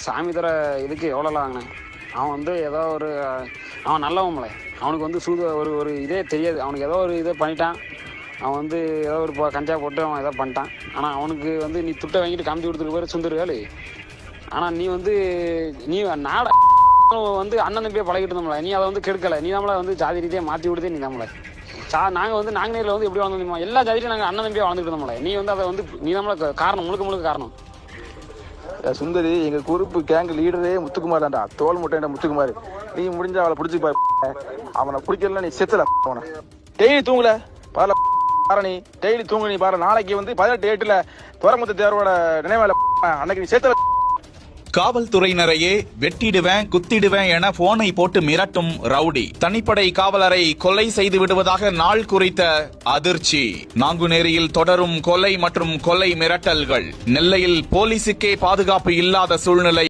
சாமி தர இதுக்கு எவ்வளோலாம் வாங்கினேன். அவன் வந்து ஏதோ ஒரு அவன் நல்லவன்ல, அவனுக்கு வந்து ஒரு ஒரு இதே தெரியாது. அவனுக்கு ஏதோ ஒரு இதை பண்ணிட்டான். அவன் வந்து ஏதோ ஒரு கஞ்சா போட்டு அவன் ஏதோ பண்ணிட்டான். ஆனால் அவனுக்கு வந்து நீ துட்டை வாங்கிட்டு காமிச்சு கொடுத்துட்டு போய் சுந்தர் வேலு. ஆனால் நீ வந்து நீ நாட வந்து அண்ணன் தம்பியை பழகிட்டு இருந்தோம்ல, நீ அதை வந்து கெடுக்கலை. நீ நம்மளை வந்து ஜாதி ரீதியாக மாற்றி விடுதே. நீ நம்மளை நாங்கள் வந்து நாங்கள் வந்து எப்படி வாழ்ந்துருந்தோம், எல்லா ஜாதியிலையும் நாங்கள் அண்ணன் தம்பியாக வாழ்ந்துட்டு இருந்தோம்ல. நீ வந்து அதை வந்து நீ நம்மளை காரணம், முழுக்க காரணம். சுந்தரி எங்க குரூப்பு கேங் லீடரே முத்துக்குமார் தான்டா, தோல் முட்டைண்டா முத்துக்குமார். நீ முடிஞ்சா அவளை பிடிச்சி பாரு. அவனை பிடிக்கல நீ செத்துல அவனை டெய்லி தூங்கல பாரு. நீ டெய்லி தூங்கு. நீ பாரு, நாளைக்கு வந்து 18/8 துறமுத்த தேர்வோட நினைவால அன்னைக்கு நீ செத்துல. காவல்துறையினரையே வெட்டிடுவேன் குத்திடுவேன் என போனை போட்டு மிரட்டும் ரவுடி. தனிப்படை காவலரை கொலை செய்து விடுவதாக நாள் குறித்த அதிர்ச்சி. நாங்குநேரியில் தொடரும் கொலை மற்றும் கொலை மிரட்டல்கள். நெல்லையில் போலீசுக்கே பாதுகாப்பு இல்லாத சூழ்நிலை.